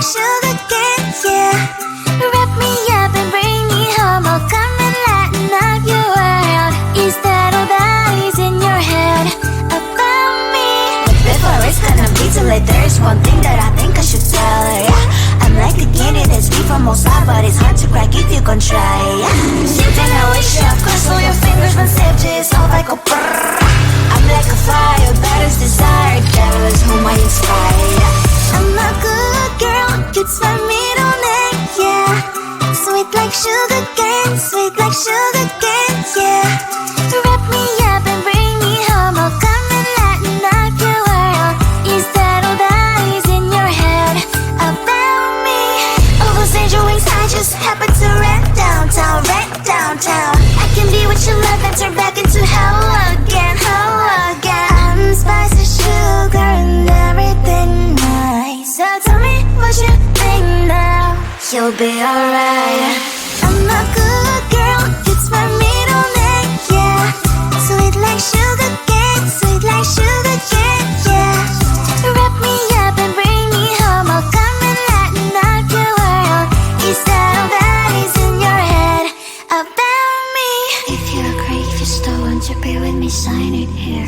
like sugar cane, yeah. Wrap me up and bring me home. I'll come and lighten up your world. Is that all that is in your head about me? But before it's gonna be too late, there's one thing that I think I should tell her, yeah. I'm like the candy that's free from outside, but it's hard to crack if you can try, yeah. Shooting a wish, of course, all your fingers when saved is all like a brrrr. I'm like a fire, batters desire, devil is whom I inspire, yeah. I'm a good girl, it's my middle name, yeah. Sweet like sugar cane, sweet like sugar cane, yeah. Wrap me up and bring me home. I'll come and lighten up your world. Is that all that is in your head about me? All those angel wings I just happen to rent downtown, rent downtown. I can be what you love and turn back into hell again, hell again. I'm spicy sugar and everything nice. So tell me what you think now. You'll be alright. I'm a good girl, it's my middle name, yeah. Sweet like sugar cane, sweet like sugar cane, yeah. Wrap me up and bring me home. I'll come and lighten up your world. Is that all that is in your head about me? If you agree, if you still want to be with me, sign it here.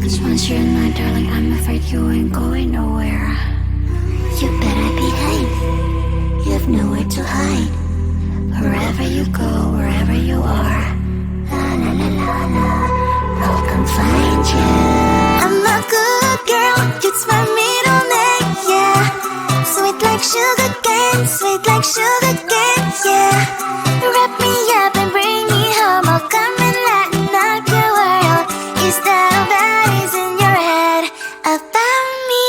Cause once you're in my darling, I'm afraid you ain't going nowhere. You better behave, you have nowhere to hide. Wherever you go, wherever you are, la la la la la, I'll come find you. I'm a good girl, it's my middle name, yeah. Sweet like sugar cane, sweet like sugar cane, yeah. Wrap me up and bring me home. I'll come and lighten up your world. Is that all that is in your head about me?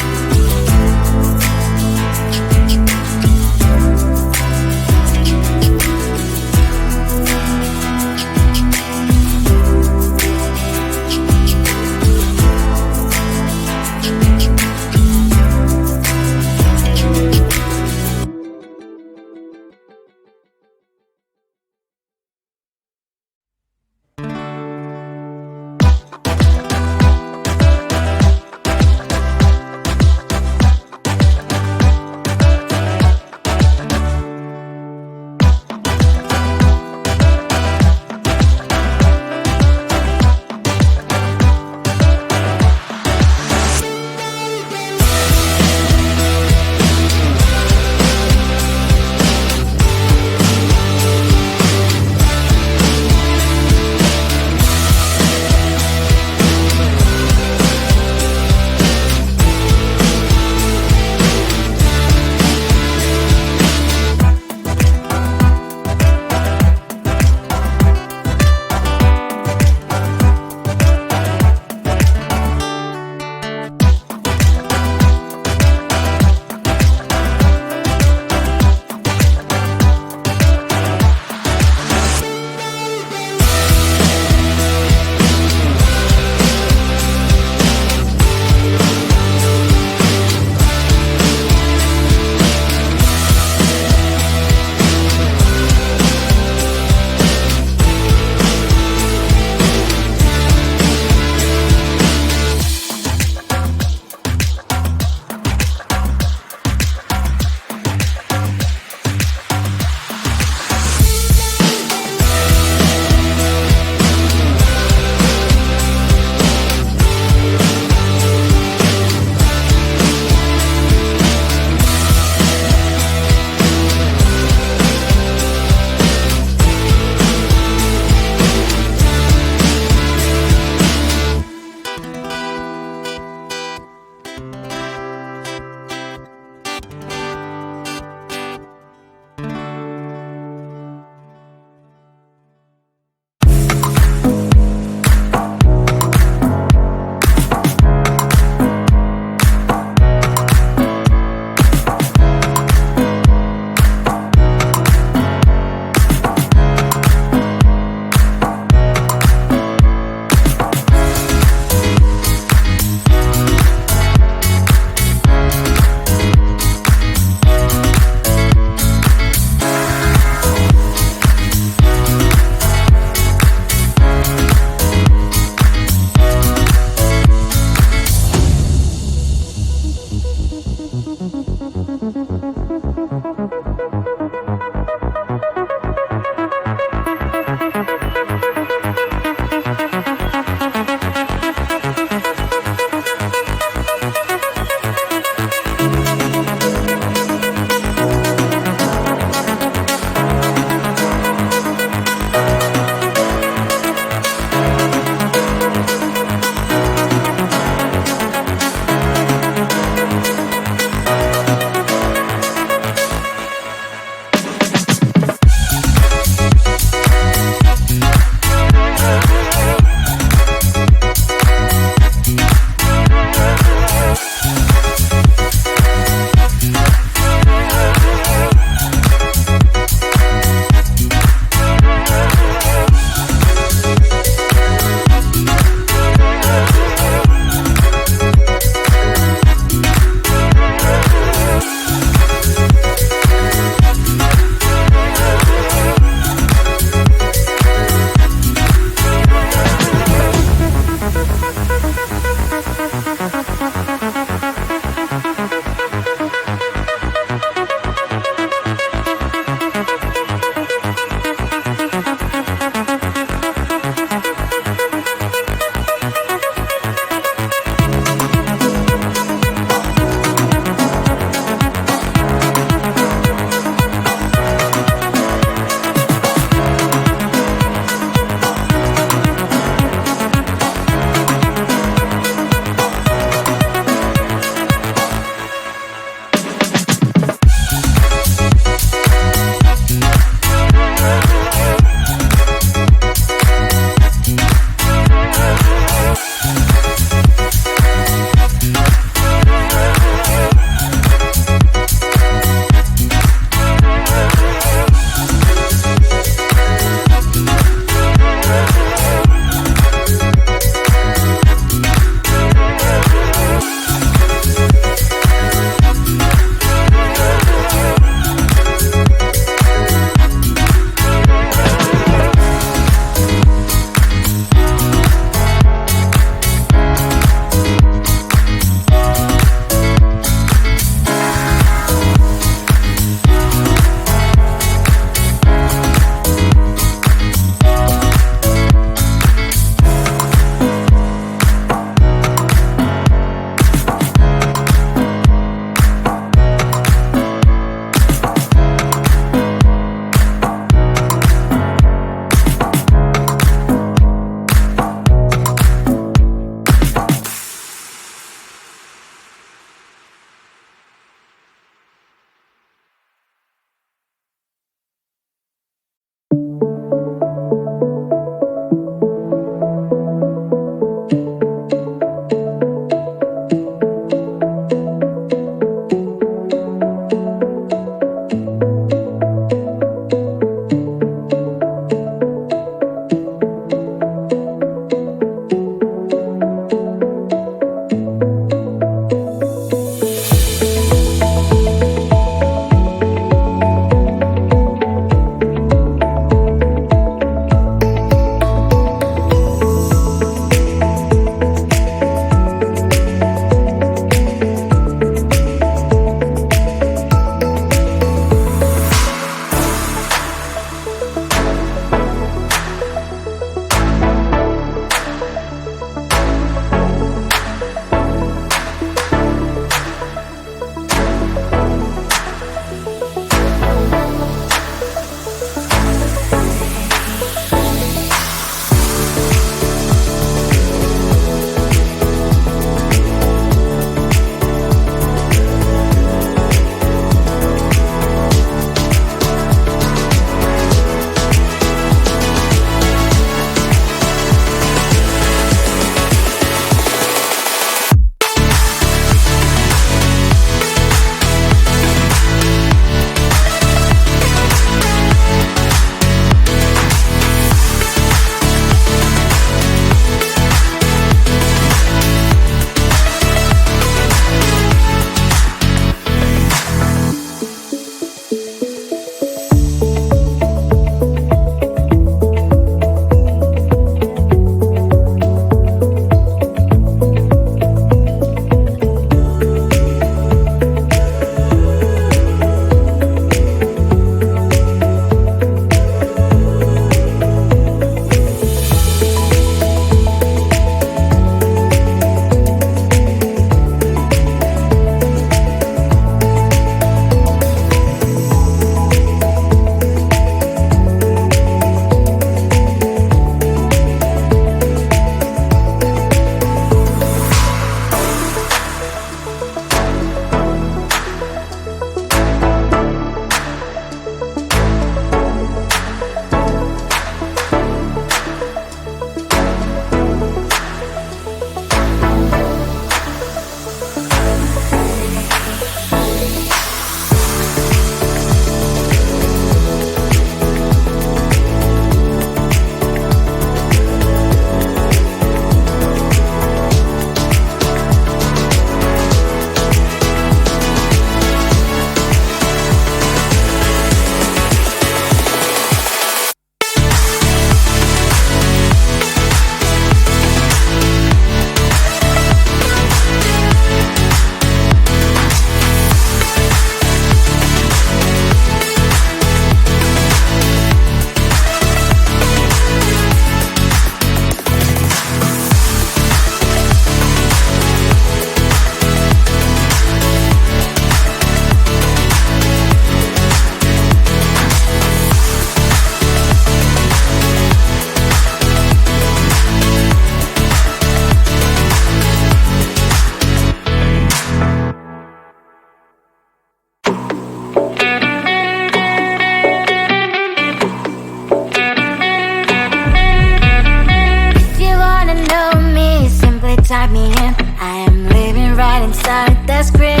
type me in. I am living right inside the script.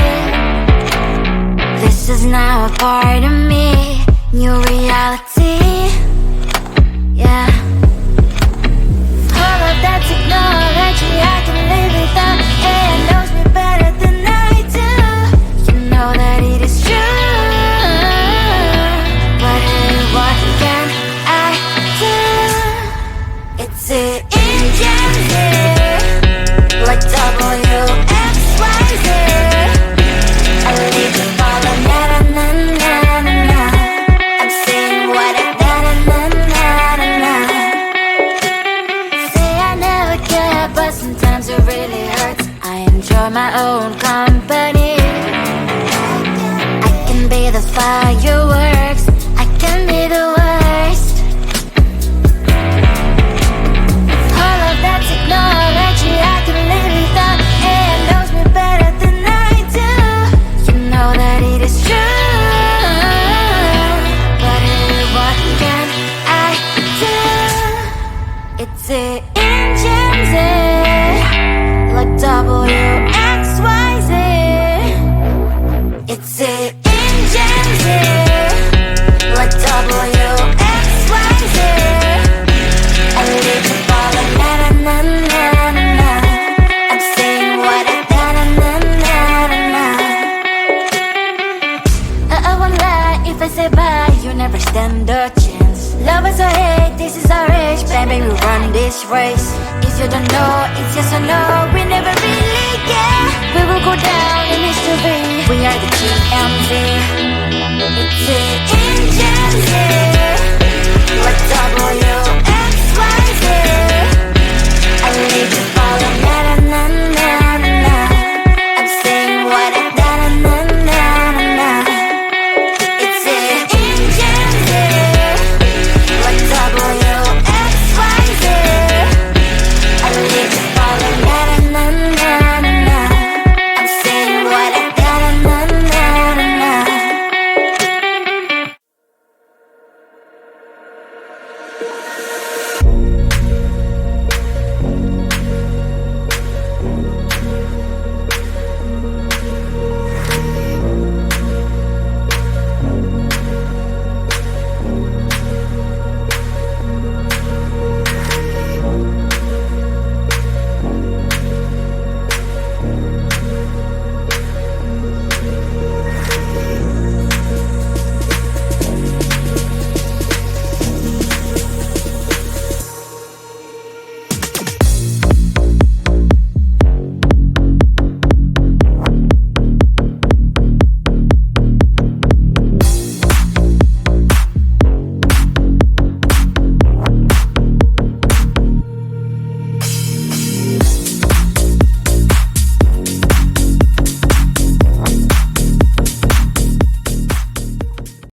This is now a part of me, new reality. Yeah. All of that technology I can live without. It knows me better than I do. You know that it is true. But hey, what can I do? It's an engine here, like WXYZ. I leave the follow, na na na na na na. I'm saying what I na na na na na na. Say I never care, but sometimes it really hurts. I enjoy my own company. I can be the fireworks, I can be the worst. All of that technology I can live without. It knows me better than I do. You know that it is true. But hey, what can I if I say bye, you never stand a chance. Love us or hate, this is our age. Baby, we run this race. If you don't know, it's yes or no. We never really care. We will go down in history. We are the TMZ. It's it.